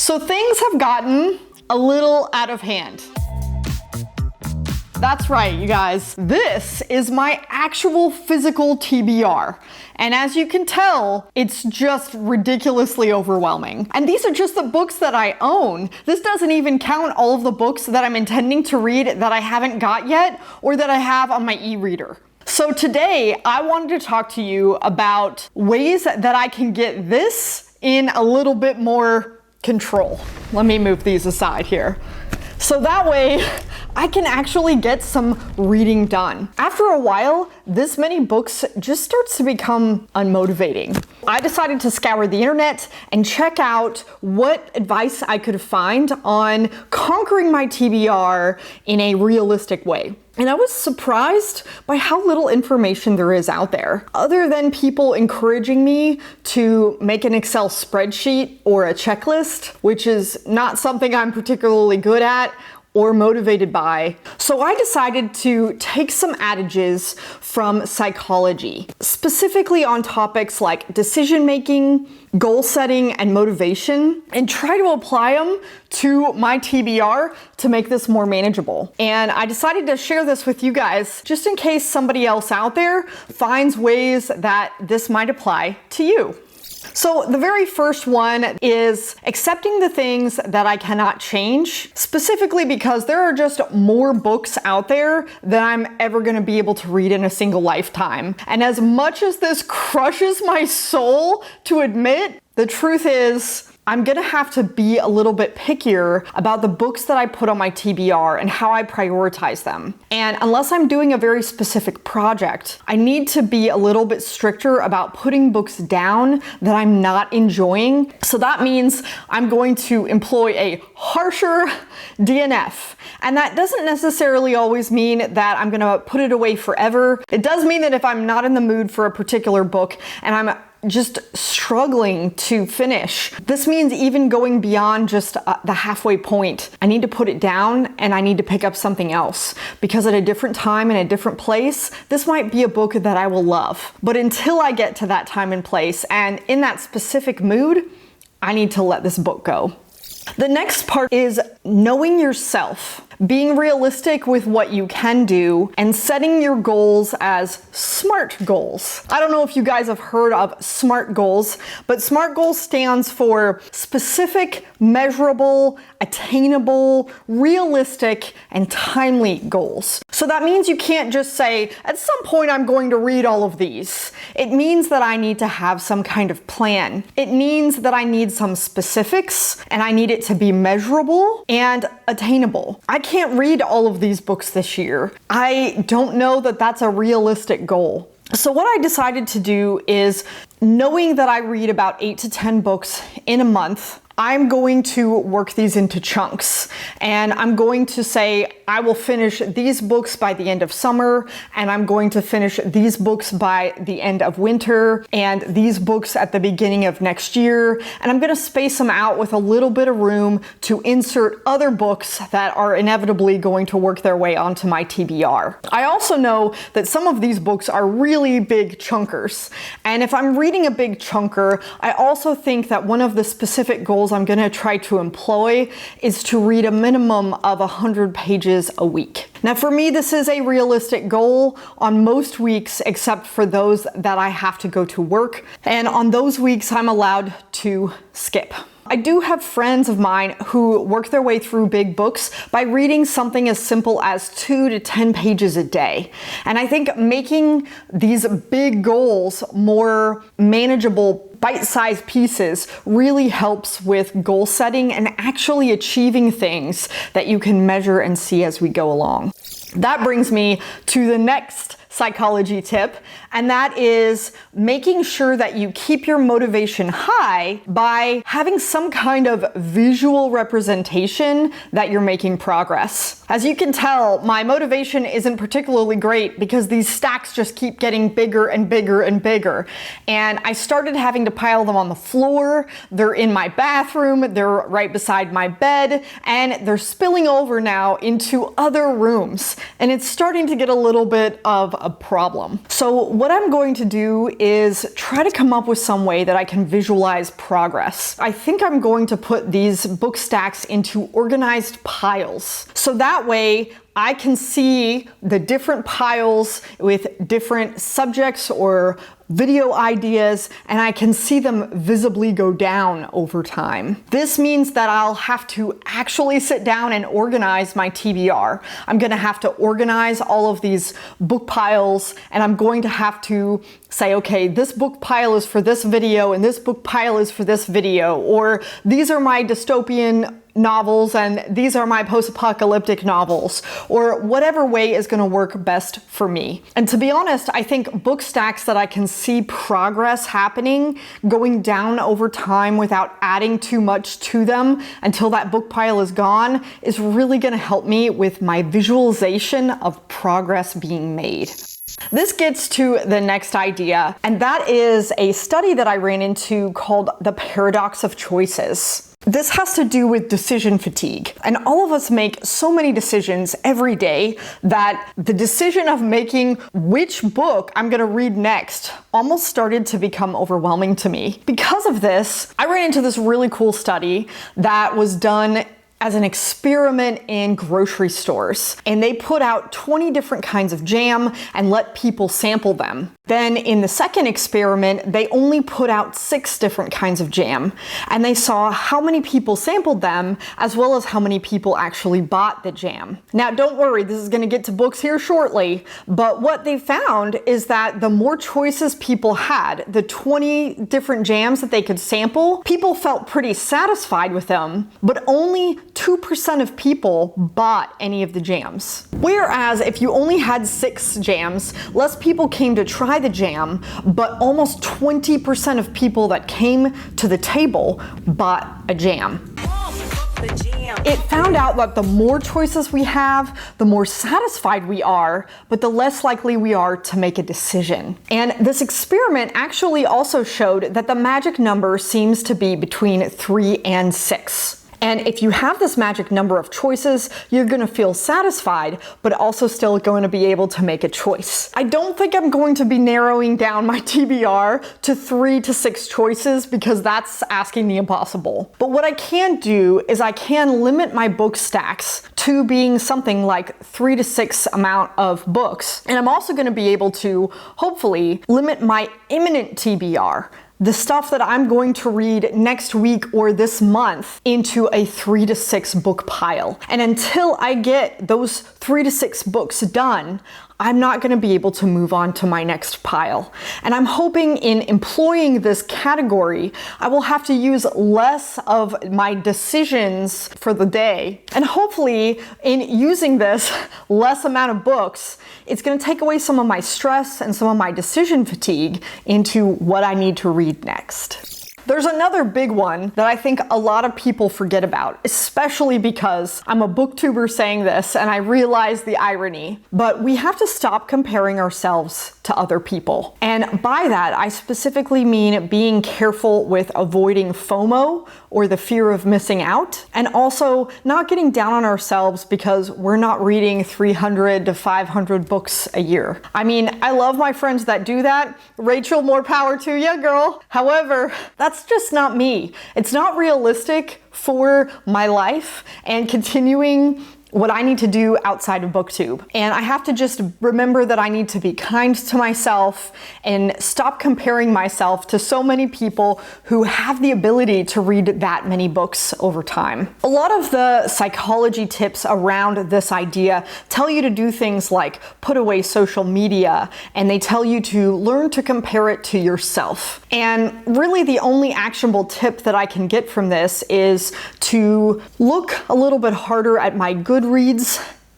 So things have gotten a little out of hand. That's right, you guys. This is my actual physical TBR. And as you can tell, it's just ridiculously overwhelming. And these are just the books that I own. This doesn't even count all of the books that I'm intending to read that I haven't got yet or that I have on my e-reader. So today, I wanted to talk to you about ways that I can get this in a little bit more control. Let me move these aside here. So that way, I can actually get some reading done. After a while, this many books just starts to become unmotivating. I decided to scour the internet and check out what advice I could find on conquering my TBR in a realistic way. And I was surprised by how little information there is out there, other than people encouraging me to make an Excel spreadsheet or a checklist, which is not something I'm particularly good at or motivated by. So I decided to take some adages from psychology, specifically on topics like decision making, goal setting, and motivation, and try to apply them to my TBR to make this more manageable. And I decided to share this with you guys just in case somebody else out there finds ways that this might apply to you. So the very first one is accepting the things that I cannot change, specifically because there are just more books out there than I'm ever going to be able to read in a single lifetime. And as much as this crushes my soul to admit, the truth is, I'm gonna have to be a little bit pickier about the books that I put on my TBR and how I prioritize them. And unless I'm doing a very specific project, I need to be a little bit stricter about putting books down that I'm not enjoying. So that means I'm going to employ a harsher DNF. And that doesn't necessarily always mean that I'm gonna put it away forever. It does mean that if I'm not in the mood for a particular book and I'm just struggling to finish, this means even going beyond just the halfway point. I need to put it down and I need to pick up something else, because at a different time and a different place, this might be a book that I will love. But until I get to that time and place and in that specific mood, I need to let this book go. The next part is knowing yourself, being realistic with what you can do, and setting your goals as SMART goals. I don't know if you guys have heard of SMART goals, but SMART goals stands for specific, measurable, attainable, realistic, and timely goals. So that means you can't just say, at some point I'm going to read all of these. It means that I need to have some kind of plan. It means that I need some specifics, and I need it to be measurable and attainable. I can't read all of these books this year. I don't know that that's a realistic goal. So what I decided to do is, knowing that I read about 8 to 10 books in a month, I'm going to work these into chunks, and I'm going to say I will finish these books by the end of summer, and I'm going to finish these books by the end of winter, and these books at the beginning of next year, and I'm going to space them out with a little bit of room to insert other books that are inevitably going to work their way onto my TBR. I also know that some of these books are really big chunkers, and if I'm reading a big chunker, I also think that one of the specific goals I'm going to try to employ is to read a minimum of 100 pages a week. Now for me, this is a realistic goal on most weeks except for those that I have to go to work, and on those weeks I'm allowed to skip. I do have friends of mine who work their way through big books by reading something as simple as 2 to 10 pages a day. And I think making these big goals more manageable, bite-sized pieces really helps with goal setting and actually achieving things that you can measure and see as we go along. That brings me to the next psychology tip, and that is making sure that you keep your motivation high by having some kind of visual representation that you're making progress. As you can tell, my motivation isn't particularly great because these stacks just keep getting bigger and bigger and bigger. And I started having to pile them on the floor. They're in my bathroom, they're right beside my bed, and they're spilling over now into other rooms. And it's starting to get a little bit of a problem. So what I'm going to do is try to come up with some way that I can visualize progress. I think I'm going to put these book stacks into organized piles. So that way I can see the different piles with different subjects or video ideas, and I can see them visibly go down over time. This means that I'll have to actually sit down and organize my TBR. I'm gonna have to organize all of these book piles, and I'm going to have to say, okay, this book pile is for this video, and this book pile is for this video, or these are my dystopian novels and these are my post-apocalyptic novels, or whatever way is going to work best for me. And to be honest, I think book stacks that I can see progress happening, going down over time without adding too much to them until that book pile is gone, is really going to help me with my visualization of progress being made. This gets to the next idea, and that is a study that I ran into called the paradox of choices. This has to do with decision fatigue. And all of us make so many decisions every day that the decision of making which book I'm gonna read next almost started to become overwhelming to me. Because of this, I ran into this really cool study that was done as an experiment in grocery stores. And they put out 20 different kinds of jam and let people sample them. Then in the second experiment, they only put out 6 different kinds of jam. And they saw how many people sampled them, as well as how many people actually bought the jam. Now, don't worry, this is gonna get to books here shortly, but what they found is that the more choices people had, the 20 different jams that they could sample, people felt pretty satisfied with them, but only 2% of people bought any of the jams. Whereas if you only had 6 jams, less people came to try the jam, but almost 20% of people that came to the table bought a jam. It found out that the more choices we have, the more satisfied we are, but the less likely we are to make a decision. And this experiment actually also showed that the magic number seems to be between 3 and 6. And if you have this magic number of choices, you're gonna feel satisfied, but also still going to be able to make a choice. I don't think I'm going to be narrowing down my TBR to 3 to 6 choices because that's asking the impossible. But what I can do is I can limit my book stacks to being something like 3 to 6 amount of books. And I'm also gonna be able to, hopefully, limit my imminent TBR, the stuff that I'm going to read next week or this month, into a 3 to 6 book pile. And until I get those 3 to 6 books done, I'm not gonna be able to move on to my next pile. And I'm hoping in employing this category, I will have to use less of my decisions for the day. And hopefully in using this less amount of books, it's gonna take away some of my stress and some of my decision fatigue into what I need to read next. There's another big one that I think a lot of people forget about, especially because I'm a booktuber saying this and I realize the irony, but we have to stop comparing ourselves to other people. And by that, I specifically mean being careful with avoiding FOMO, or the fear of missing out, and also not getting down on ourselves because we're not reading 300 to 500 books a year. I mean, I love my friends that do that. Rachel, more power to you, girl. However, that's just not me. It's not realistic for my life and continuing what I need to do outside of booktube. And I have to just remember that I need to be kind to myself and stop comparing myself to so many people who have the ability to read that many books over time. A lot of the psychology tips around this idea tell you to do things like put away social media, and they tell you to learn to compare it to yourself. And really the only actionable tip that I can get from this is to look a little bit harder at my Goodreads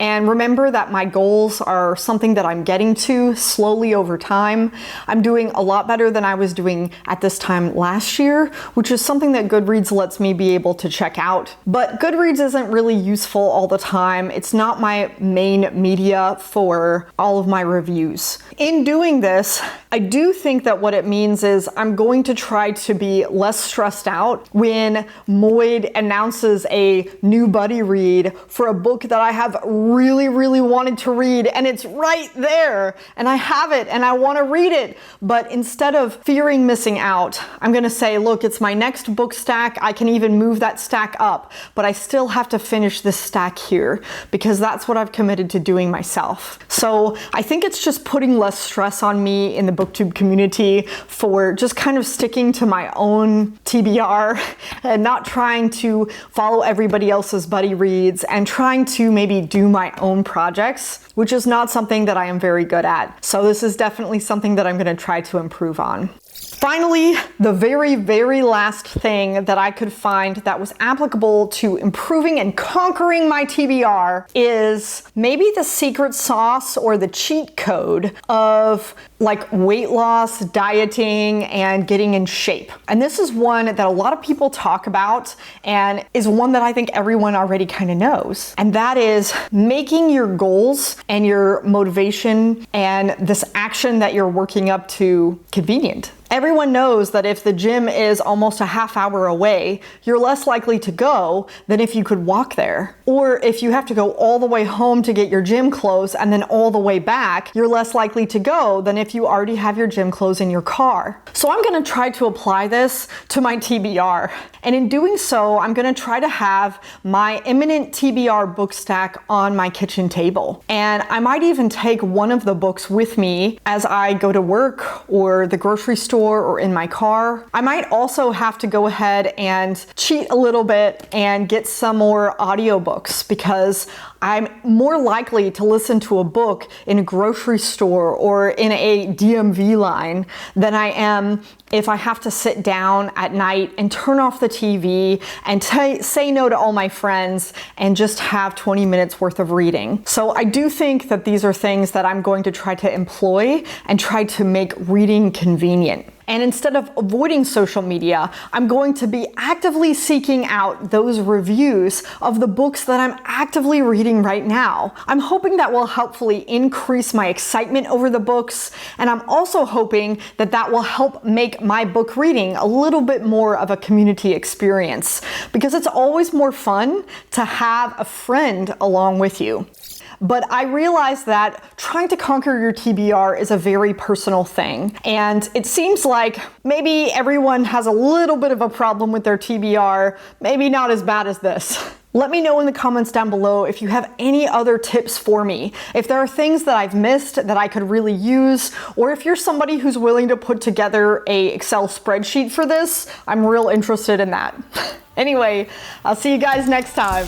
and remember that my goals are something that I'm getting to slowly over time. I'm doing a lot better than I was doing at this time last year, which is something that Goodreads lets me be able to check out. But Goodreads isn't really useful all the time. It's not my main media for all of my reviews. In doing this, I do think that what it means is I'm going to try to be less stressed out when Moid announces a new buddy read for a book that I have really, really wanted to read, and it's right there, and I have it, and I want to read it. But instead of fearing missing out, I'm going to say, look, it's my next book stack. I can even move that stack up, but I still have to finish this stack here because that's what I've committed to doing myself. So I think it's just putting less stress on me in the booktube community for just kind of sticking to my own TBR and not trying to follow everybody else's buddy reads and trying to maybe do my own projects, which is not something that I am very good at. So this is definitely something that I'm going to try to improve on. Finally, the very, very last thing that I could find that was applicable to improving and conquering my TBR is maybe the secret sauce or the cheat code of like weight loss, dieting, and getting in shape. And this is one that a lot of people talk about and is one that I think everyone already kind of knows. And that is making your goals and your motivation and this action that you're working up to convenient. Everyone knows that if the gym is almost a half hour away, you're less likely to go than if you could walk there. Or if you have to go all the way home to get your gym clothes and then all the way back, you're less likely to go than if you already have your gym clothes in your car. So I'm going to try to apply this to my TBR. And in doing so, I'm going to try to have my imminent TBR book stack on my kitchen table. And I might even take one of the books with me as I go to work or the grocery store or in my car. I might also have to go ahead and cheat a little bit and get some more audiobooks because I'm more likely to listen to a book in a grocery store or in a DMV line than I am if I have to sit down at night and turn off the TV and say no to all my friends and just have 20 minutes worth of reading. So I do think that these are things that I'm going to try to employ and try to make reading convenient. And instead of avoiding social media, I'm going to be actively seeking out those reviews of the books that I'm actively reading right now. I'm hoping that will helpfully increase my excitement over the books, and I'm also hoping that that will help make my book reading a little bit more of a community experience, because it's always more fun to have a friend along with you. But I realize that trying to conquer your TBR is a very personal thing. And it seems like maybe everyone has a little bit of a problem with their TBR, maybe not as bad as this. Let me know in the comments down below if you have any other tips for me. If there are things that I've missed that I could really use, or if you're somebody who's willing to put together an Excel spreadsheet for this, I'm real interested in that. Anyway, I'll see you guys next time.